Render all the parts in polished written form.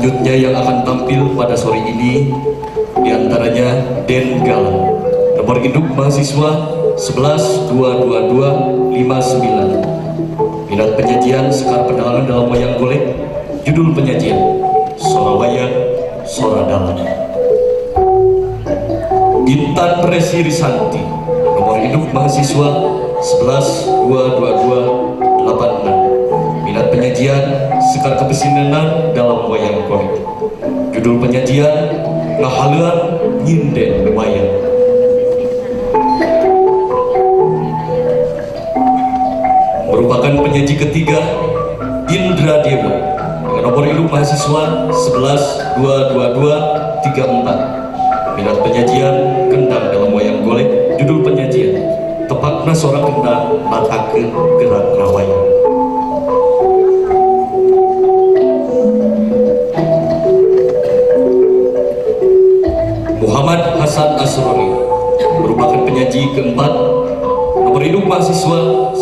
Selanjutnya yang akan tampil pada sore ini diantaranya Den Galang, nomor induk mahasiswa 11-222-59. Minat penyajian sekar pedalangan dalam wayang golek. Judul penyajian Sora Wayang Sora Dalan. Intan Resi Risanti, nomor induk mahasiswa 11-222-86. Minat penyajian sekar kepesinenan dalam wayang golek. Judul penyajian Ngahaluan Nyinden Wayang. Merupakan penyaji ketiga Indra Dewa dengan nomor induk mahasiswa 11-222-34. Minat penyajian kendang dalam wayang golek. Judul penyajian Tepakna Sora Kendang Matakeun Gerak Rawayang. Muhammad Hasan Asrori merupakan penyaji keempat, nomor induk mahasiswa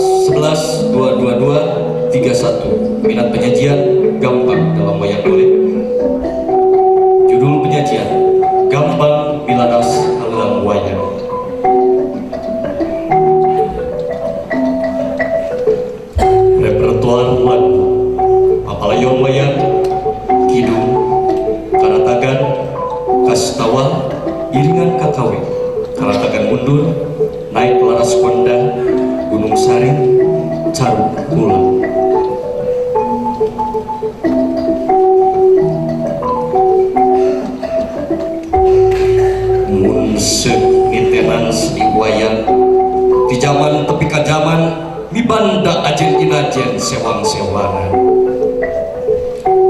11-222-31. Minat penyajian Gampang dalam wayang golek. Judul penyajian Gampang Miladas Halang Wayang. Repertoar lagu Papalayon Wayang, Kidung, Karatagan, Kastawa, Iringan Kakawe, Karatagan Mundur, Naik Laras Konda, Gunung Sari, Caruk Pulang. Mun nitenan seni wayang di zaman tepi ka zaman mibanda ajen inajen sewang-sewangan.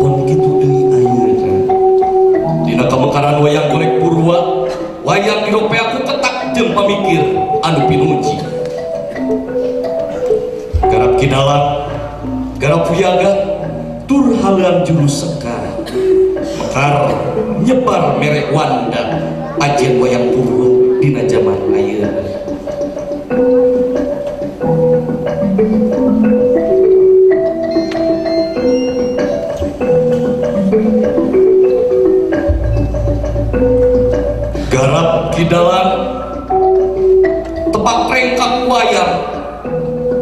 Pon kitu deui ayeuna. Dina kamekaran wayang golek Purwa, wayang dirope aku ketak jeung pamikir anu pinuji. Garap kidalang, garap puyaga, tur halan juru sekar. Mekar nyebar merek wanda ajen wayang Purwa dina zaman ayeuna. Garap kidalang tepak rengkak wayang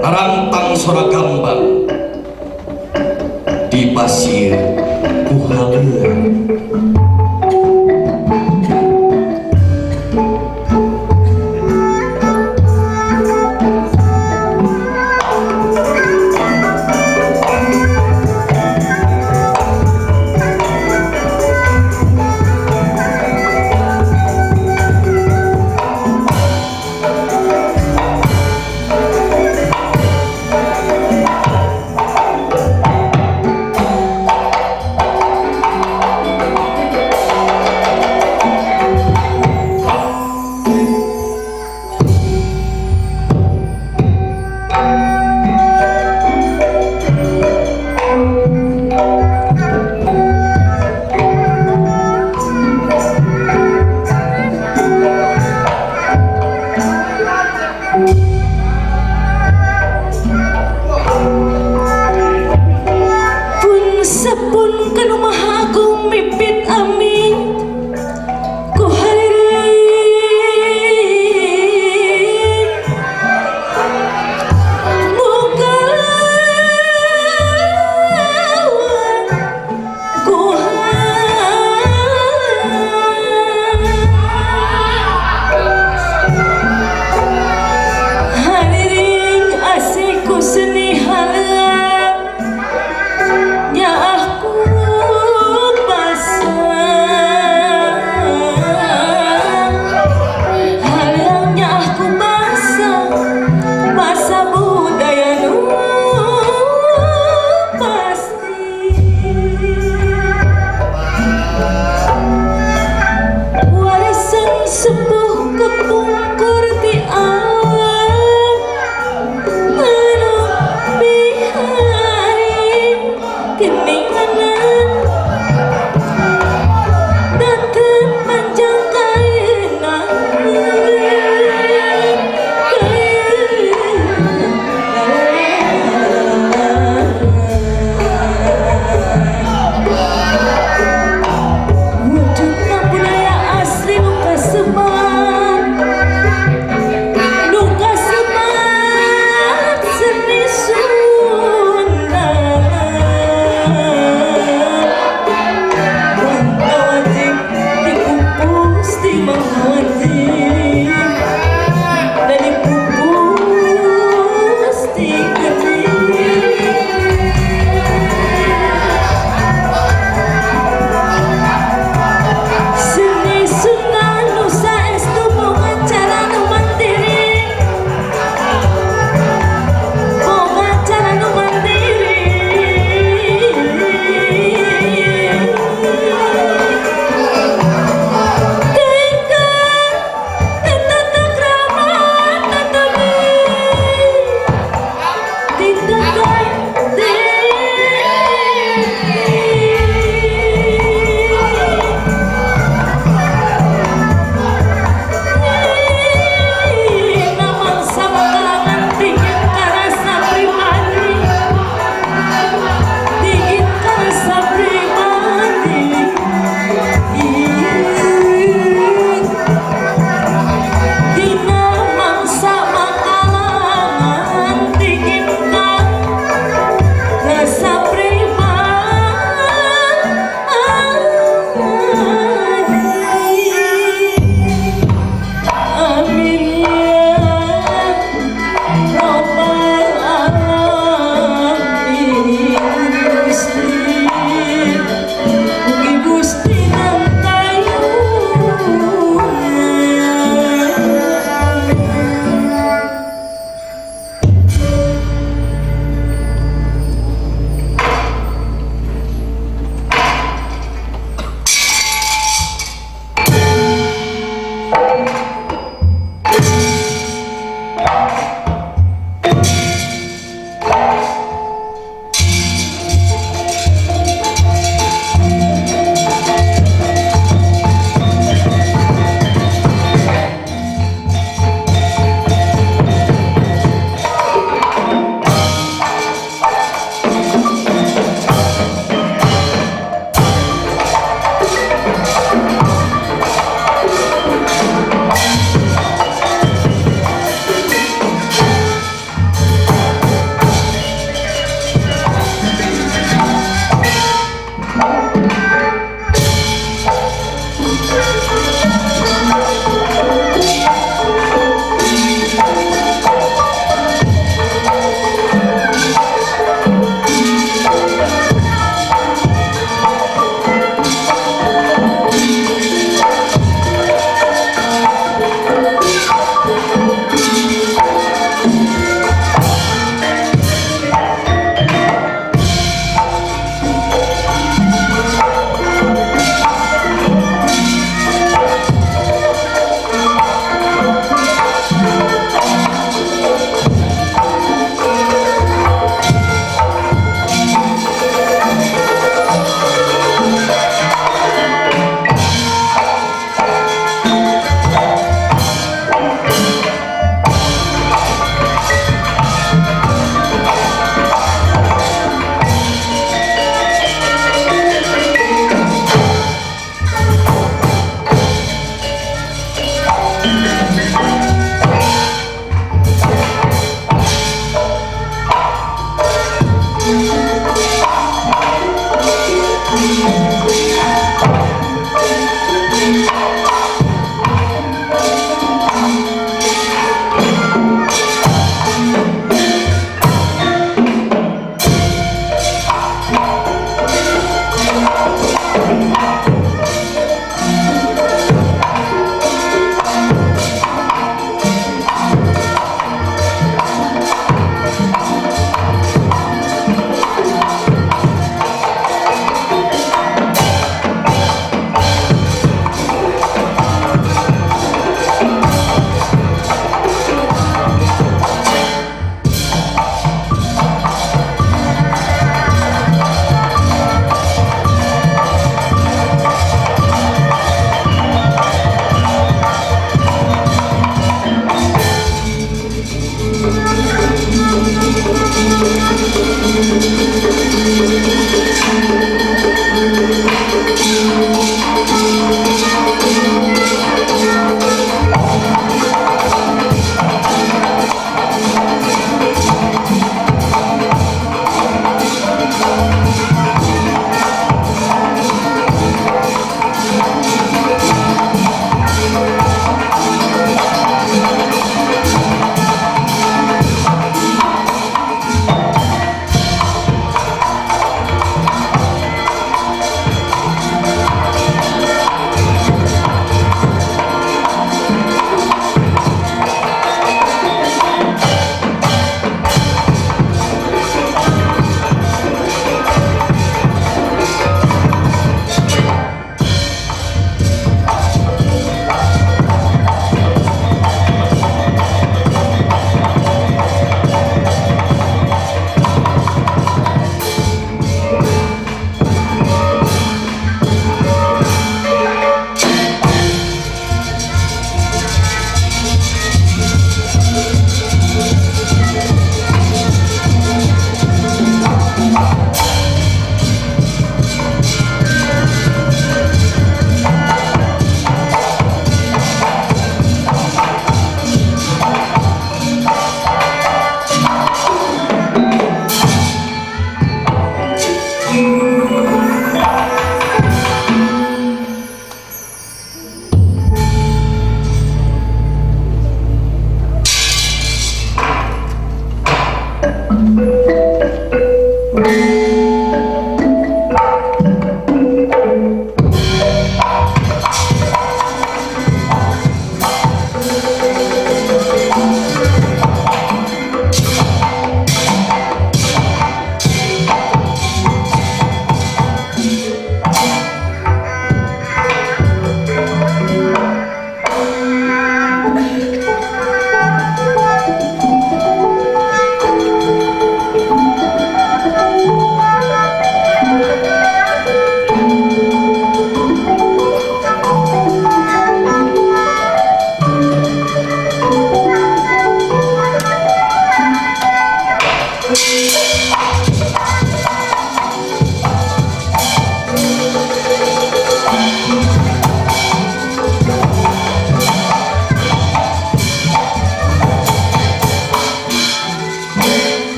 narantang sora gambang di pasir kuhaleun.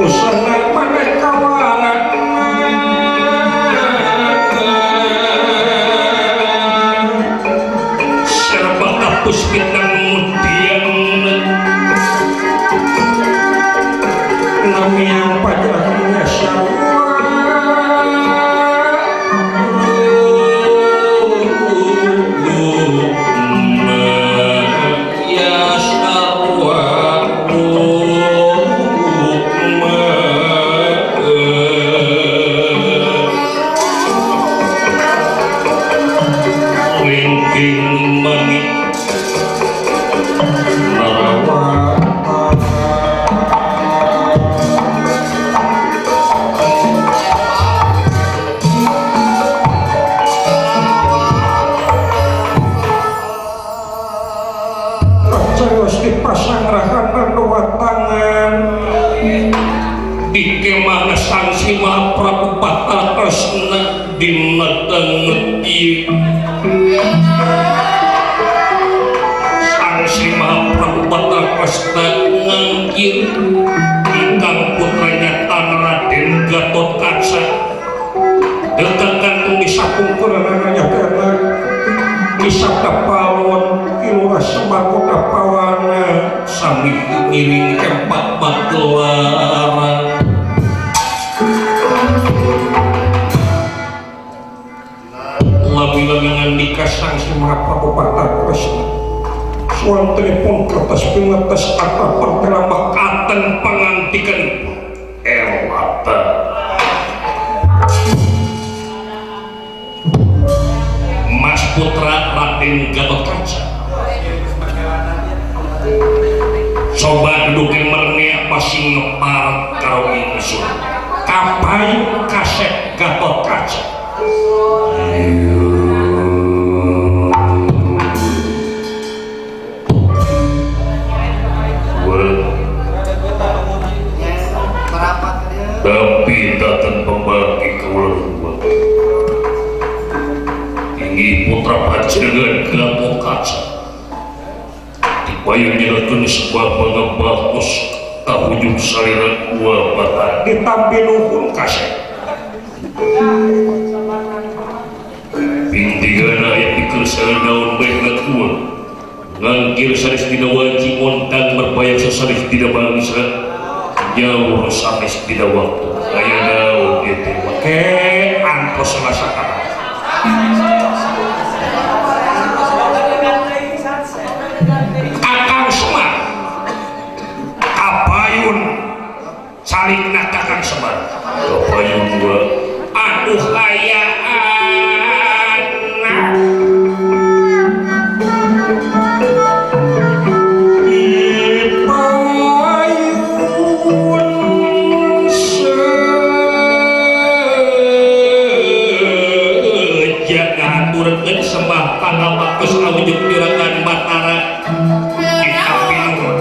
busana maneka waran serba kapus bintang mudian namiang pajaknya pasang rahan doa tangan di kemana sang sima Prabu Batakasna di ngeti sang sima Prabu Batakasna ngangkir ingkang putranya Tan Raden Gatotkaca dekat kantung disapung kerananya karena disabda pawon kilurah Sembakota pawana sami ngiring empat magelaran labi-labi ngandika sang Sima Prabu Batakasna suang telepon kertas pingatas atau pertama aten pangantikan elata Mas Putra Raden Gatotkaca coba dudukin mernia masih ngepar karo ingsun kapain kaset Gatotkaca tapi datang pembagi keluar tinggi putra panjenengan Gatotkaca dibayang nyalakan sebuah pengebahus tahujung saliran gua batak ditampil hukum kaset pintigana yang dikersakan daun baiklah gua ngangkir saris tidak wajib montang berbayang sesaris tidak bangsa jauh saris tidak waktu ayah daun itu angkos selasa kata Kakang Semar Kabayun salingna Kakang Semar Kabayun gua aduh hayaan sembah pangawakus awujud juragan Batara dikapinur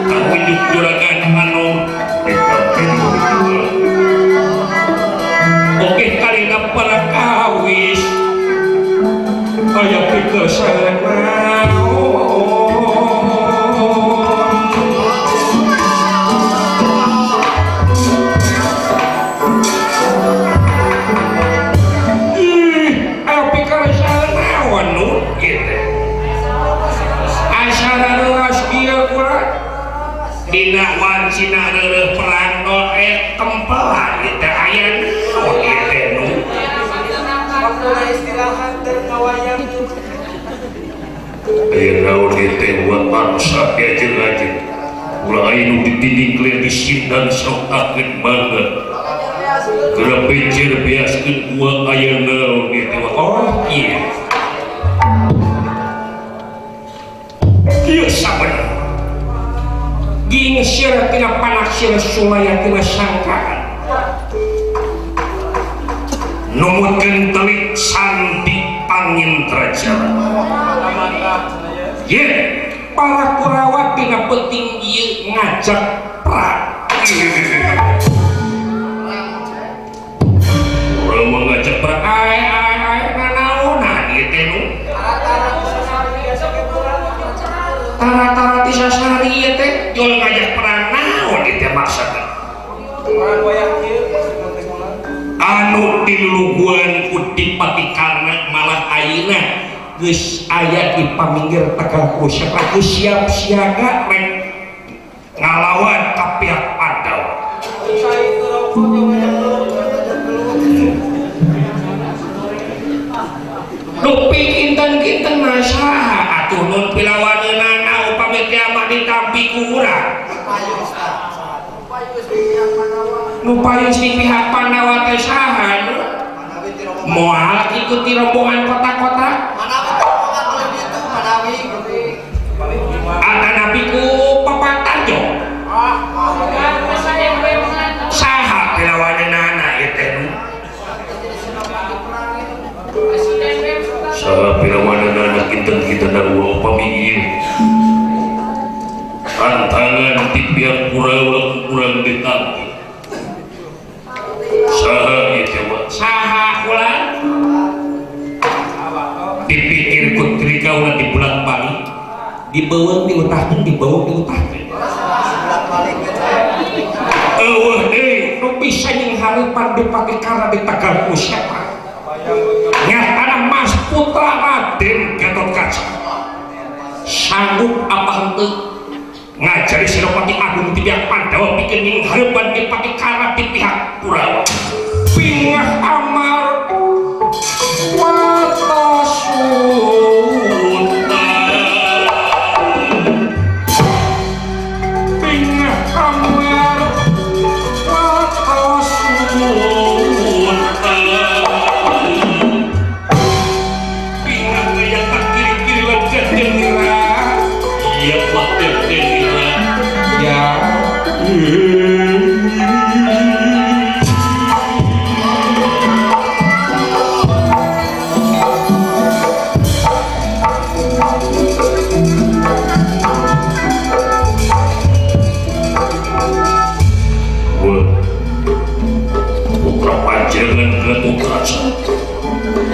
awujud juragan anu dikapinur oke kalina para kawis kaya pikir sana dina wancina reureuh perang doe kempelan kita aya naon ieu teh nu waktu istirahat teh ngawayang aya naon ieu teh buat bangsa diajeung-ajeung ulah aya nu ditinding kleer disindan sok akeun banget geura bejer beaskeun gua aya naon ieu teh oh ieu ieu sabenerna ging sir tina panaksir sulaya tina sangkaan numutkeun telik sandi pangindrajara ye para Kurawa tina penting ieu ngajak perang Kurawa ngajak perang ai nanaonan ieu teh nu tara-tara ti sasana hari ieu teh jual ngajak perang naon ieu teh maksudna anu diluguan ku Dipatikarna malah ayeuna geus aya di paminggir Tegal Kusya geus siap siaga rek ngalawan ka pihak Pandawa. Dupi kinten-kinten nasaha atuh nun pilawaneunana upami kiamat ditampi ku urang. Nu paling si pihak Pandawa teh saha nu? Moal ikut di rombongan kota-kota. Atanapi ku Papatarjo. Saha pilawaneunana ieu teh nu? Saha pilawaneunana kinten-kinten upami ieu. Tantangan di pihak Kurawa kurang ditampi. Saha ieu teh saha ulah dipikir ku trikauna di bulan balik dibeuweung diutahkeun dibeuweung diutahkeun eueuh deui nu bisa nyenghareupan Dipatikarna di Tegal Kusya nyatana Mas Putra Raden Gatotkaca sanggup apa henteu ngajari Senopati Agung di pihak Pandawa pikeun nyenghareupan Dipatikarna di pihak Kurawa pingah amar watasuta pingah amar watasuta pingah gaya tak kiri-kiri wajah jenira iya wajah jenira ya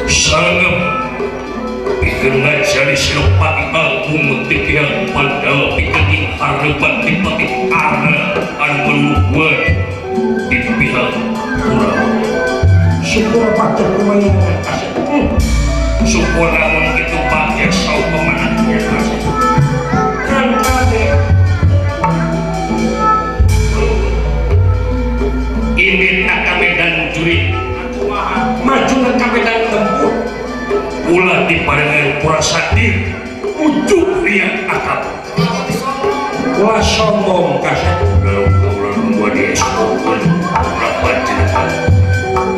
sangat bikin ngajari Senopati Agung di pihak Pandawa bikin dihareupan Dipatikarna anu meluguan di pihak Kurawa syukur pacar kumayangan kasih syukur namun itu pacar sau pemanahnya kasih kan kasih ini nak Medan juri maju ke Medan tempur ulah diparengan pura sadir ujung riak akab ulah sombong kasih ulah diesombong berapa jenengan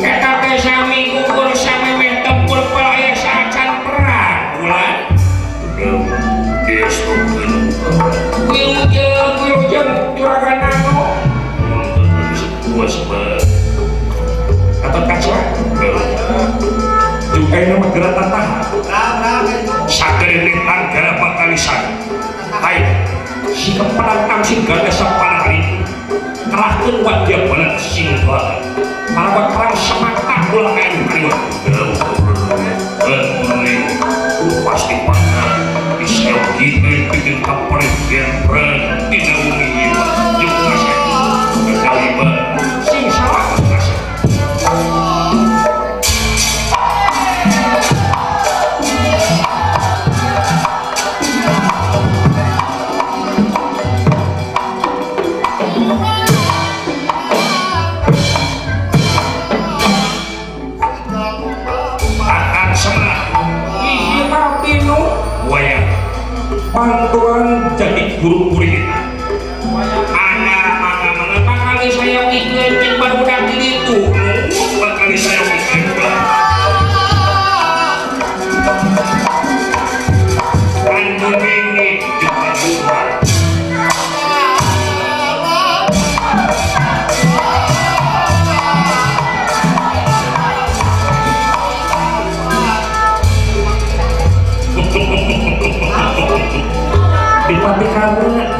kita sami gugur sami meh tempur pelaya saacan perang ulah diesombong wilujeng juragan anu puas atau kaca juga nama gerak tatahan sagerin anggara pakalisan hai si kepenantang singgah desa panari kerahkan wajah balat singgah para bakrang semata ulang air kaliwat pasti panah isel kita bikin kaparit yang berat tidak umum yuk kasih kekalibat sing salah kasih bantuan jadi guru murid anak mengapa kali saya ikut baru nanti itu kali saya ikut anu ini juga buat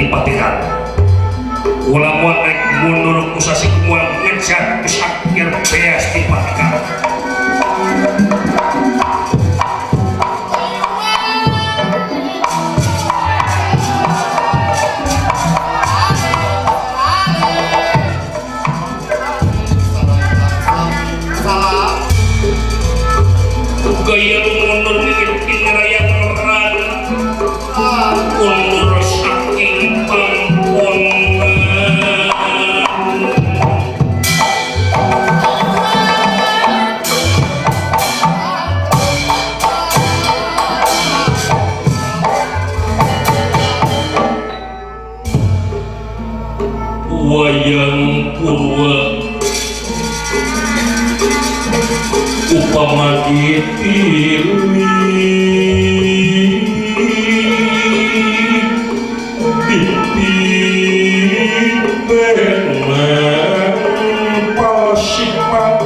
Dipatikan ulama naik mundur kusasi kumual ngejar kesakir beas Dipatikan wayang purwa upama dipilih dipimpin palsifat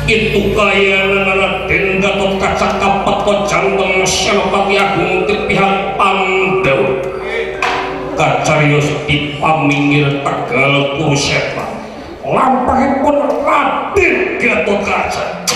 itu kaya Raden Gatotkaca kapata janten Senopati Agung ti pihak Pandhawa kacarios dipaminggir Tegal Kurusetra lampahipun Raden Gatotkaca.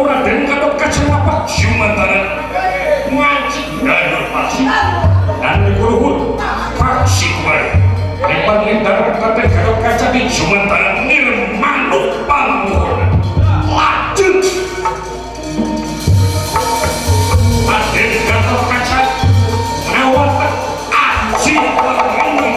Raden Gatotkaca apa Sumantara ngaji dan pasti dan dikuruhun paksi kembali lepas lebar Raden Gatotkaca di Sumantara nirmanuk pangur lanjut Raden Gatotkaca ngawatan aji perangin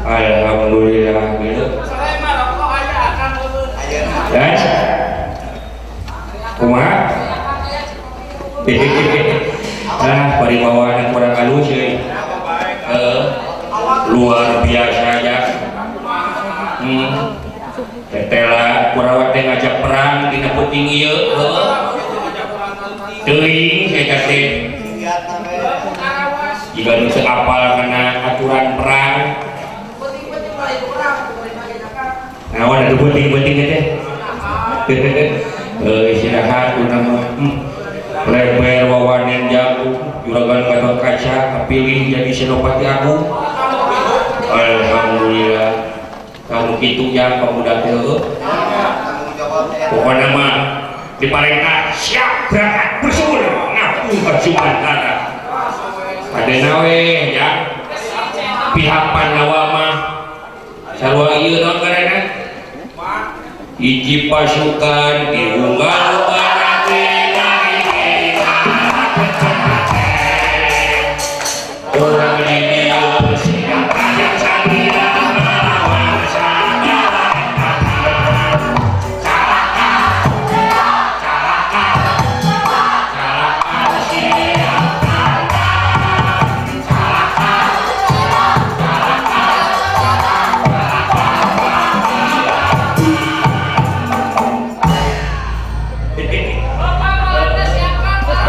Alhamdulillah gitu. Dan kumaha? Paribawahan kurang halus ya. Luar biasa aja. Tetela kurawat teh ngajak perang dina peuting ieu. Teuing saya kasih. Jika nu teu apal kana aturan perang. Naon atuh penting-penting teh? Istirahat nama lebar wawanen jago juragan Gatotkaca kepilih jadi Senopati Agung. Alhamdulillah kamu kitu ya pemuda teh pokoknya mah diparengna siap berangkat bersuul ngapung ka Sumantara padena we ya pihak Pandawa mah sarua ieu naon ngaranna hiji pasukan diunggal-unggal orang di dia siapa yang samira melawan segala carakan siapa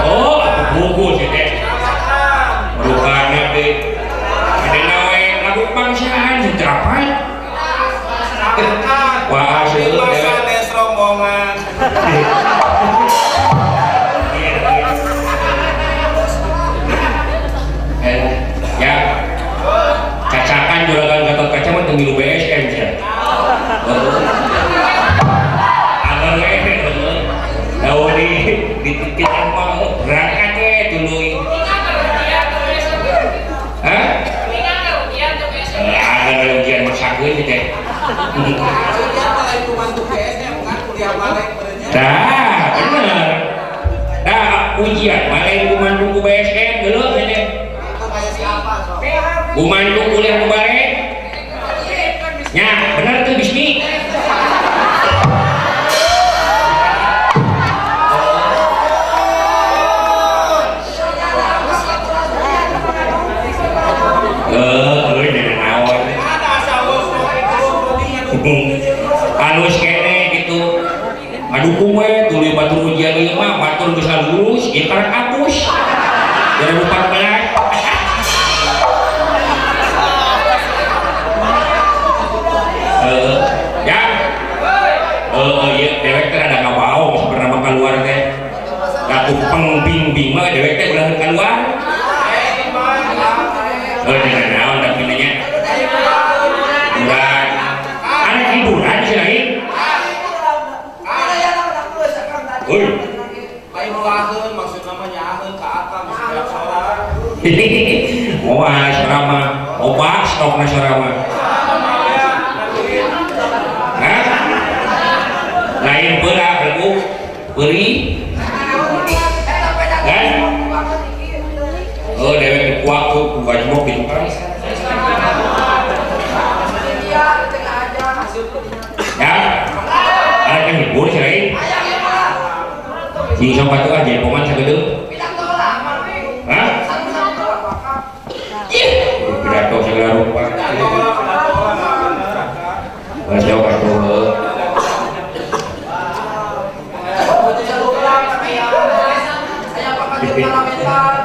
oh aku buku sih deh rupanya deh ada nawe lagu bangsaan secapai wah hasil deh rombongan ya cacakan juragan Gatotkaca mah temilu BSN sih agar kita mau berangkat dulu. Hah? Ada ujian masakin gitu ya. Dah, bener. Dah ujian, malah kumandu ku BSM dulu aja. Kumandu kuliah kemarin. Ya, bener tuh Bismi. Halus kene gitu ngadukung we tuluy batur ujian ieu mah batur geus lulus ieu karek hapus 2014 ya ieu dewek teh ada ngabaong sabarna keluar teh aku pengbimbing mah dewek teh ulah keluar jangan naon tapi nanya bulan anak hiburan sih lain woi maksud namanya ahun ke akam setiap sholat oh asrama obat stok asrama lain berak aku beri kan oh dewek dikuak tuh bukan jemok gitu kan ya anak yang hibur sih lain sing sok batu aja poman sagedeng hah pidato segala rupa bahasa batu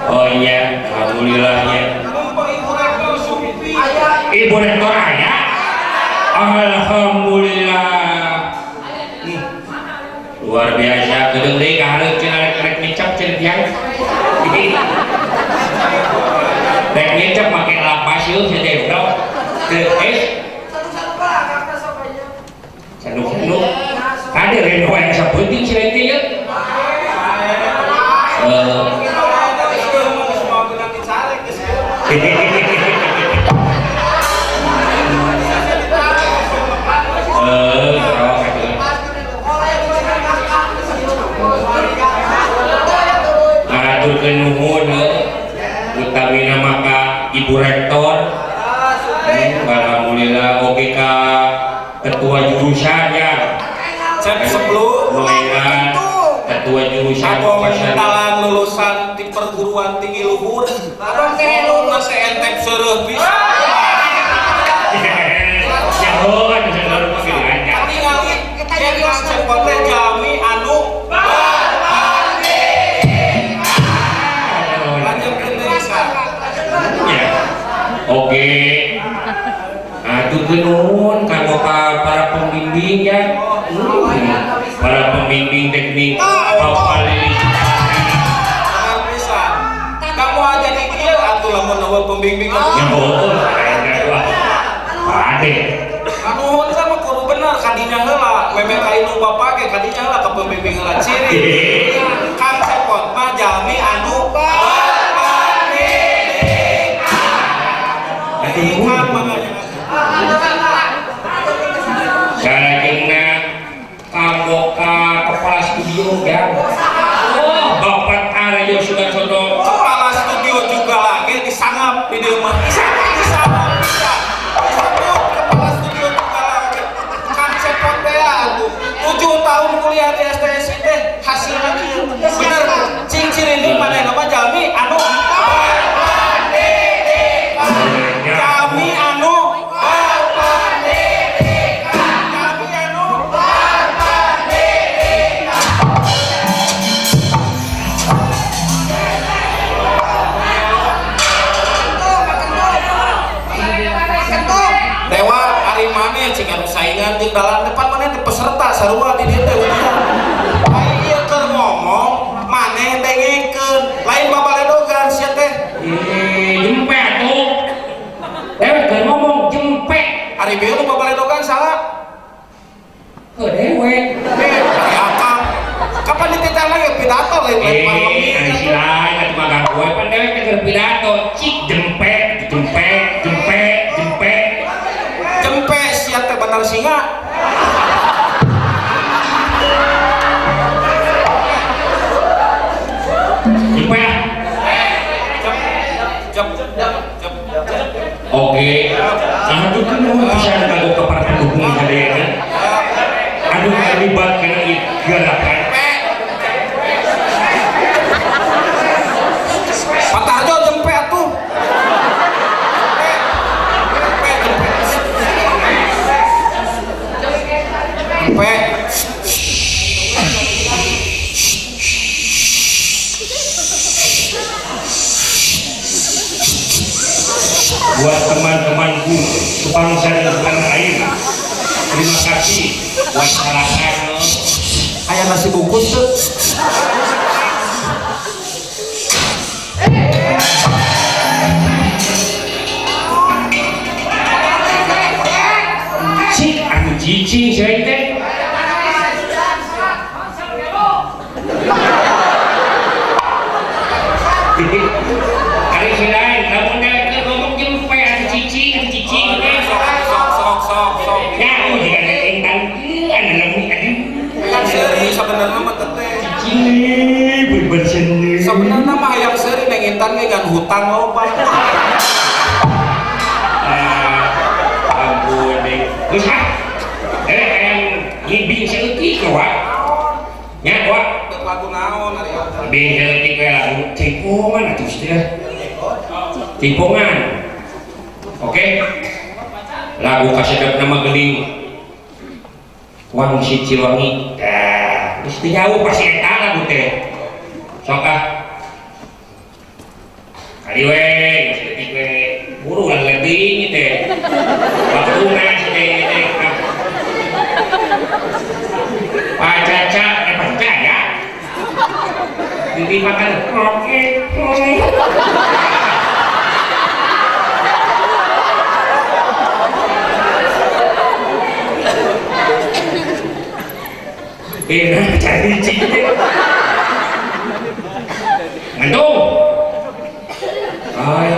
oh iya alhamdulillahnya ibu rektor ayah alhamdulillah luar biasa gedeng deui ka hareup cenah rek ngecap cenah tiang rek ngecap make lapas yeuh cenah teh bro teu sanu ada reno yang sapenting cenah teh yeuh ngaturkeun nuhun utawi maka Ibu Rektor alhamdulillah oke ka ketua jurusan ya cek sebelum ketua jurusan pementalan lulusan di perguruan tinggi luhur abang teh nu nase entep seureus bisa jahoan saudara panggilan ningali jadi cepet jami anu oke, aturkeun nuhun kanggo para pembimbing ya, para pembimbing teknik Papalili. bisa, kamu aja dikil atuh lamun eueuh pembimbing Ya betul, ade. nuhun sama kudu bener kadinya heula, WBK nu Bapak ge kadinya heula ke pembimbing heula ciri. Kang Cepot mah jami anu ikan makanya Salajengna kanggo ka kepala studio ya. Oh, Bapak Aryo Sudarsono. kepala studio juga lagi disangap di dieu mah disangap kepala studio juga lagi kan cepot teh atuh 7 tahun kuliah di STS teh hasilnya kieu bener cing cirinding manehna mah jami anu saingan di dalam depan mana di peserta sarua di dieu teh ujian buat teman-temanku sebangsa dan setanah air. Terima kasih. Wassalamualaikum. Aya nasi bungkus tuh. Si anu cicing saya teh. Hari selain kamu dah ngomong jempe anu cicing teh. Sok. Ya, udah ada yang tanggung dalam ni ada. Yang seri sebenarnya mah teteh. Cicing berseni. Sebenarnya mah yang seri nengintan ge gan hutang loba. Ampun deh. Terus yang ngibing seeutik ke Wak. Nya Wak. Dek lagu naon ari eta? Ngibing seeutik we lagu cempongan atuh istilah. Cempongan. Oke. Lagu kasedap nama geling Wang si Ciwangi. Mesti jauh pasti eta lagu teh. Sok kali we seeutik we buru lah lebih teh. Waktuna si teh. Pak Caca ya. Bibi makan oke. Enak cari cinta. Ngantung. Ay.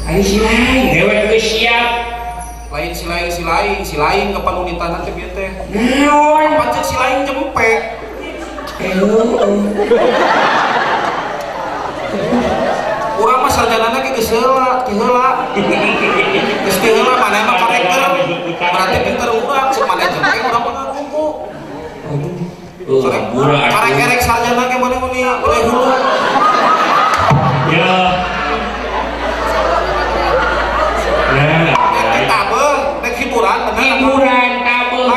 Ay silain, dewek geus siap. Lain si lain kepanunitan teh bieu teh. Naon? Pancet si lain jempe. Urang mah sarjanana ge geus heula, ti heula. Geus ti heula mana mah kareker. Berarti pinter urang, cek mana jempe urang mah nganggu. Karek-karek sarjana ge mana muni boleh hulu. Ya. Dek tabeuh, dek hiburan bener. Hiburan tabung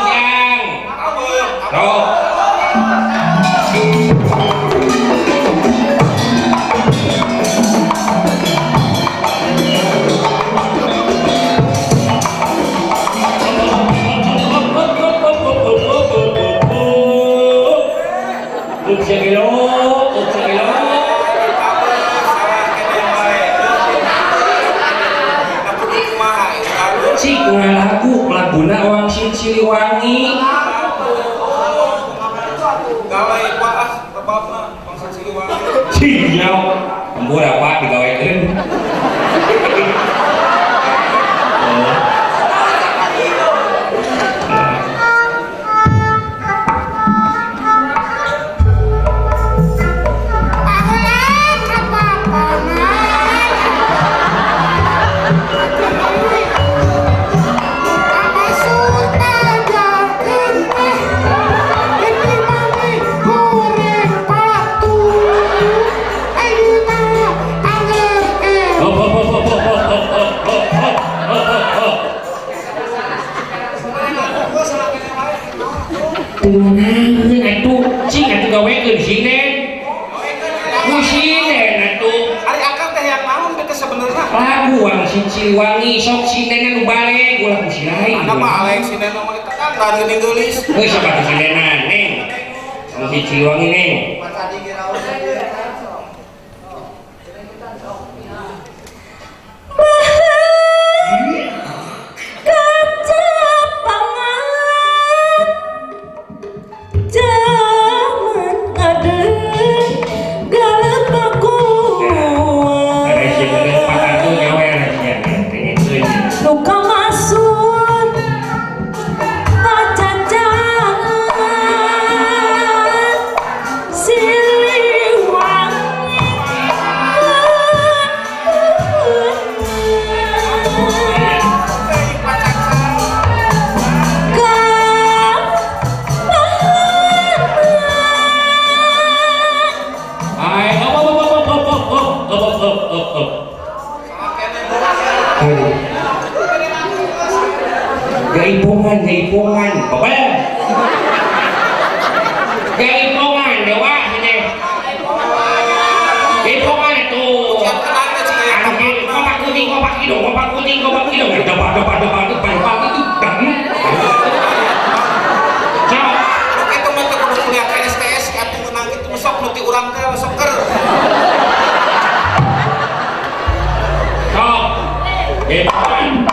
jang. Tabeuh. Laguna Wang si Ciliwangi. Gawe Pak rebabna bangsa Ciliwangi. Sinyal embur apa digawekeun. Tunangan atuh cing atuh gawekeun sinden. Ku sinden atuh. Ari akang teh yang naon teh sebenarnya? Lagu Wang si Ciliwangi sok sinden anu balik ulah ku si lain. Ada mah Alex sinden mah tekan dan geuning geulis. Geus sabatu sindenan neng. Wang si Ciliwangi neng. Jaipongan, babal. Hebat.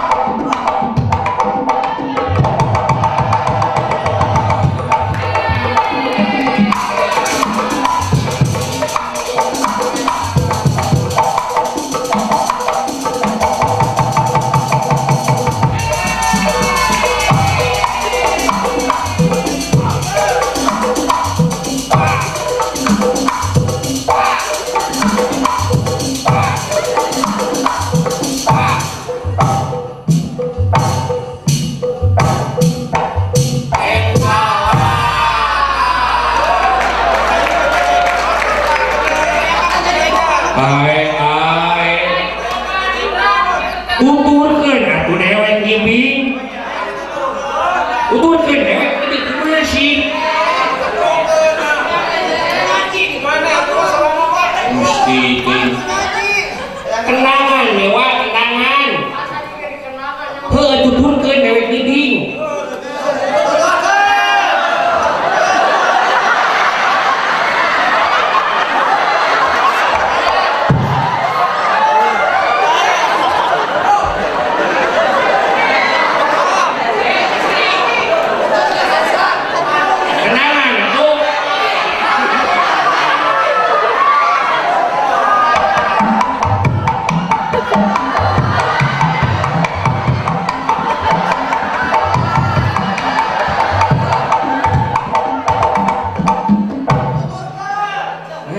Uturkeun atuh dewek gibing. Uturkeun dewek gibing kumaha sih? Gusti kenangan lewat kenangan. Heuh tuturkeun dewek gibing.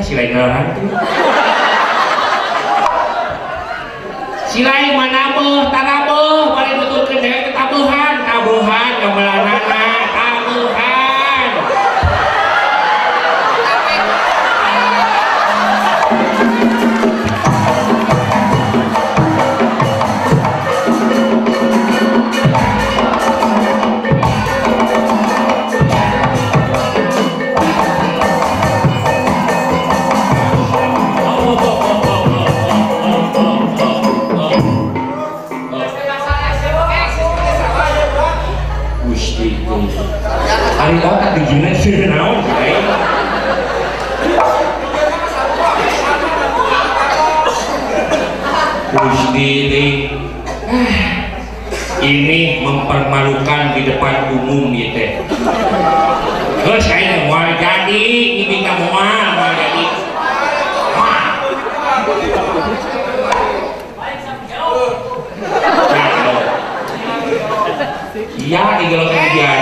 Silai ngaran tuh. Silai mana beuh tara beuh bari nuturkeun dewek tabuhan gamelanana tabuhan. Hari otak digina sih naon baik. Gusti ini mempermalukan di depan umum ya teh. Geus saya moal jadi ini ka moal jadi. Iya di gelok kemudian.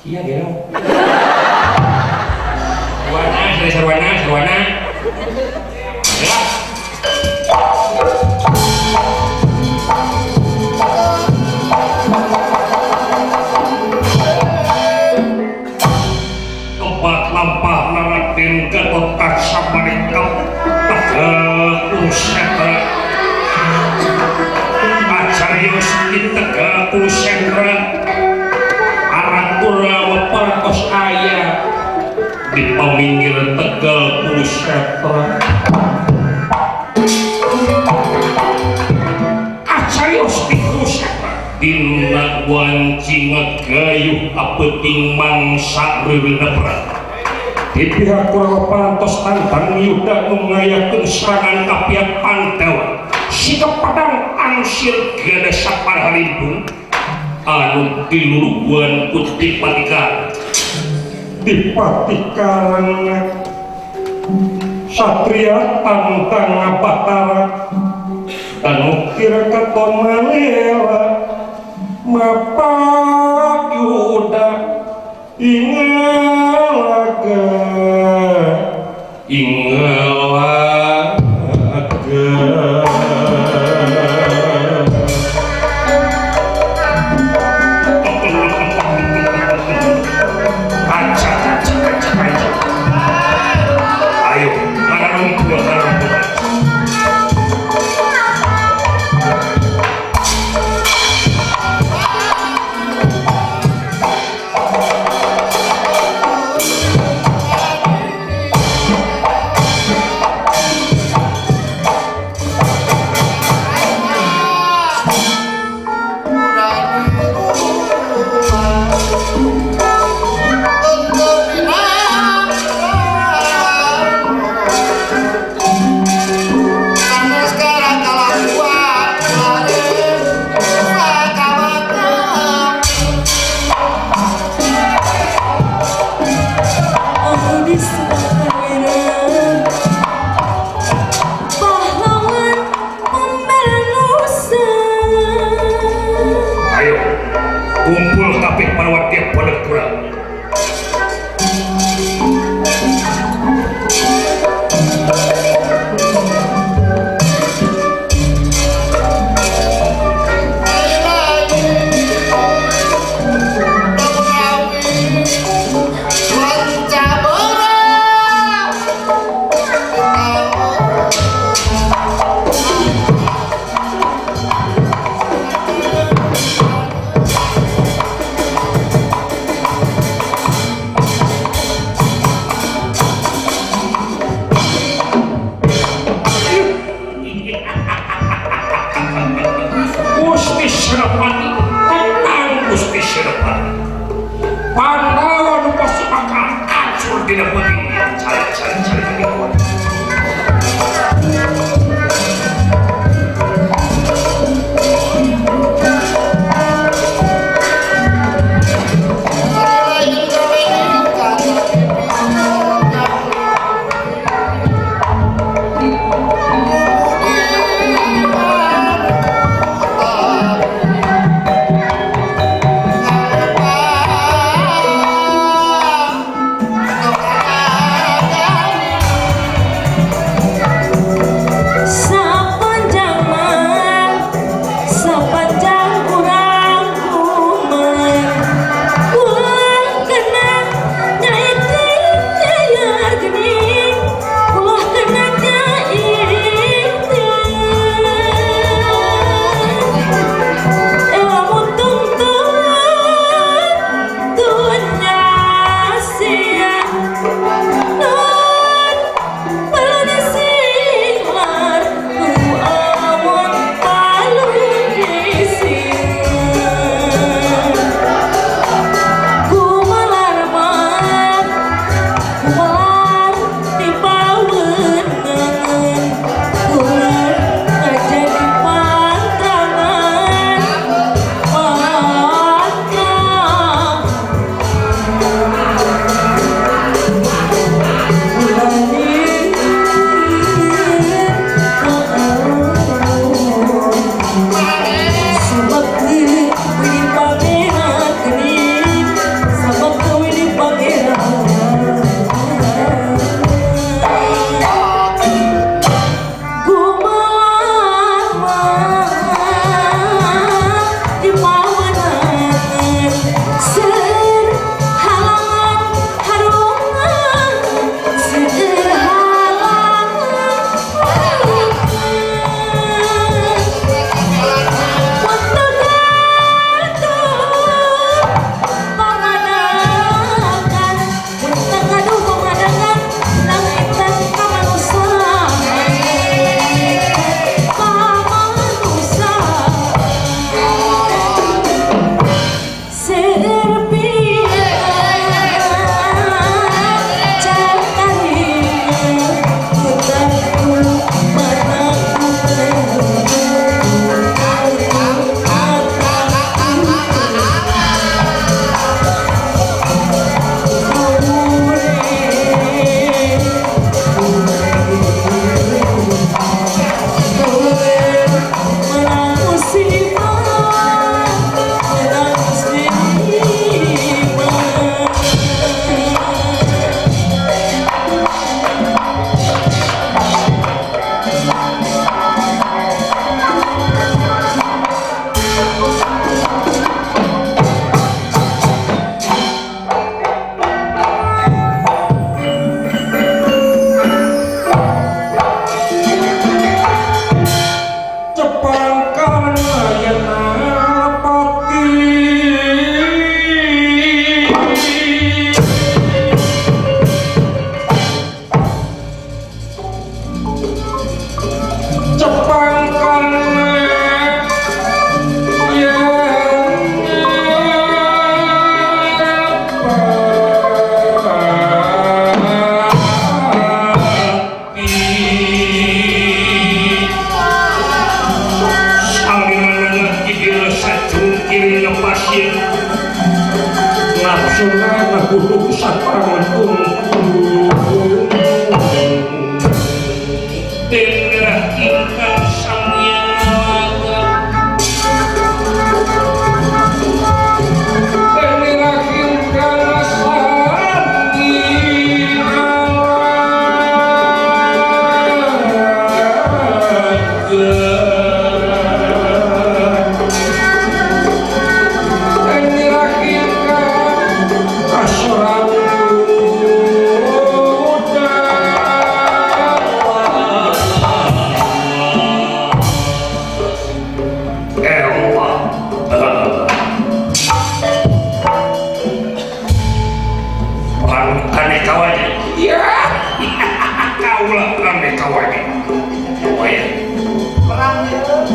Iya gelok. Sarwana. Ya. Kebat lampah naratin Gatot Sabadeka Usendra Acarios Itega Usendra Aratura Weperkos Aya di paminggir Tegal Usendra Acarios di Usendra dina wanci ngegayuh apeting mangsa reunebra di pihak Kurawa pantos tantang Yuda ngayakeun serangan ka pihak Pandawa sikap pedang angsir gada sapar halimpung anu diluluguan ku Dipatikaran satria tantang Batara anu kira katon malela mapak Yuda ingalaga ayo ngarang dua kumpul kabeh manawan tiap bonek kurang. Gusti Senopati, tenang Gusti Senopati. Pandawa nu pasti bakal hancur dina beuting. Cari menikmati.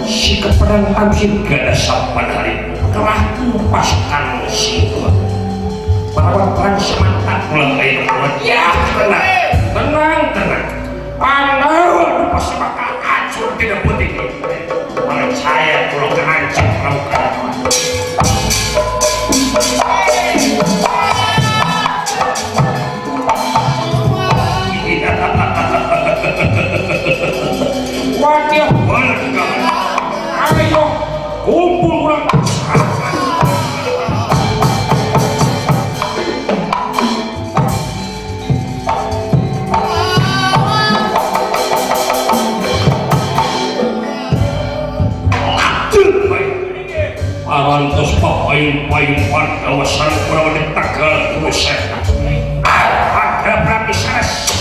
si keperang tamsil gada sampan hari telah lepaskan si gua bahwa perang semantap pulang air buat ya tenang panau pasti bakal hancur tidak putih percaya kalau kehancur laukan wajah warga ayo kumpul ulang arantos payung-payung warga wasan kurang ditagal kuset ada berarti sanes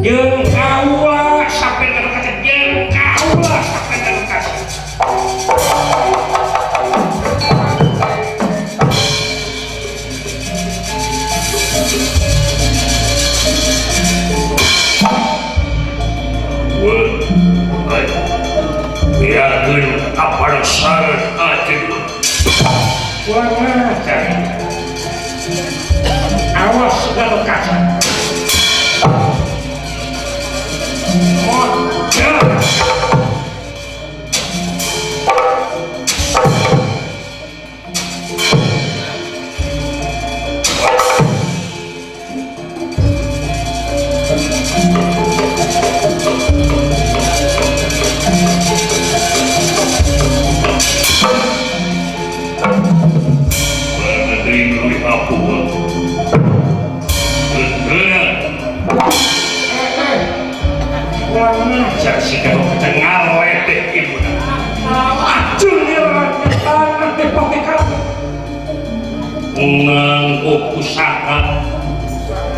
jeung kaula sampai ke kaca jeung kaula sampai ke kaca biarkan apa saran aja kurang ajar awas segala kaca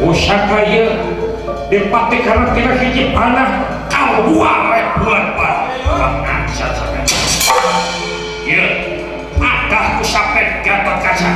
usaka ya dipati karena tidak hiji panah kau wae buat panah ya ada kusapet Gatot Kaca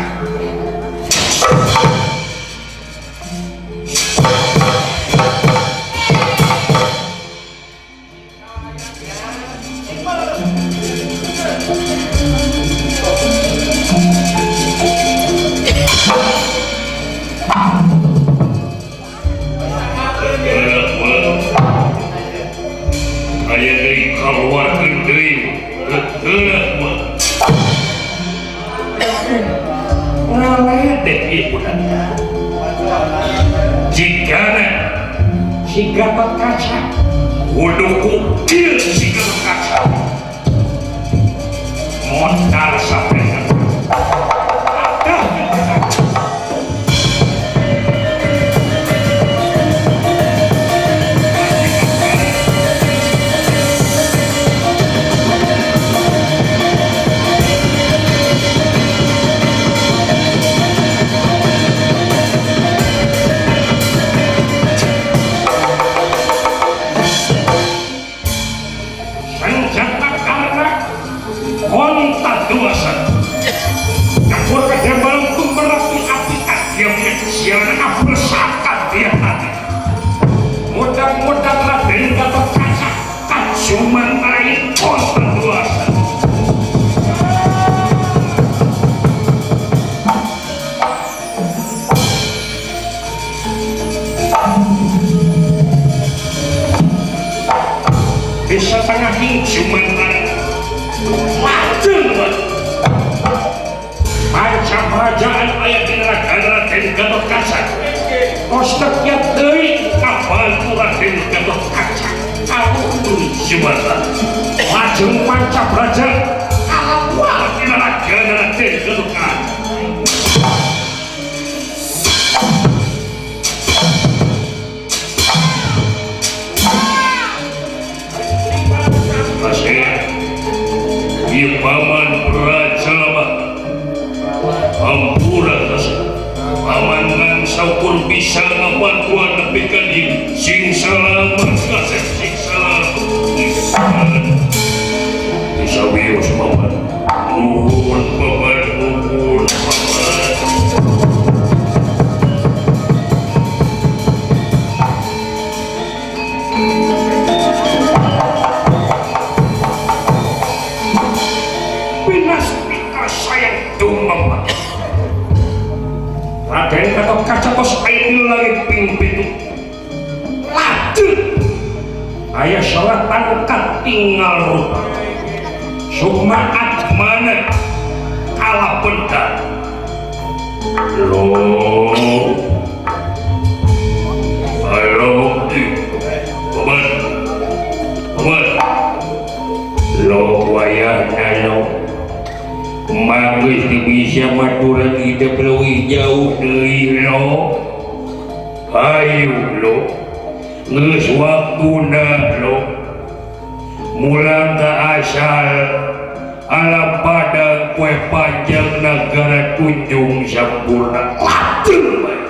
jika si Gatot Kaca udah kill si Gatot Kaca modal sampai cuman air konten luasa. Bisa tengah cuman air lajeng macam kerajaan ayat di negara Raden Gatotkaca. Kosteknya dari kapal Raden Gatotkaca alun jembatan lajeng panca braja alawal di negara Raden Gatotkaca. Ieu paman braja ampura paman ngan saukur bisa ngabantuan nepi ka dieu sing salamet kasep sing salamet bisa wios paman nuhun paman nuhun paman. Pinas pika sayang dumam Raden Gatotkaca tos aya di langit ping pitu lajeng aya salat angkat tinggal rupa sukma atmana kalapendan lo halo paman paman lo wayahna lo Mangis bisa maturan hidup lebih jauh dari lo. Ayo lo, nges waktuna lo, mulang ke asal alam pada kue panjang negara Tunjung Sampurna. Lajeng baik.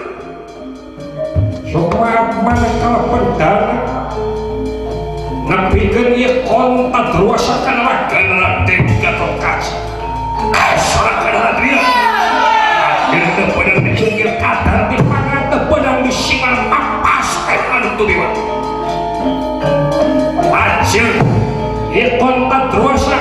Sobat mana kalau pendana ngapikeun ieu kontak ruasakan ragan Raden Gatotkaca. Asal Adria akhirnya pedang dicungkil kadar di pangata pedang disingal papas anu tuliwan lajeng ieu kontak ruasa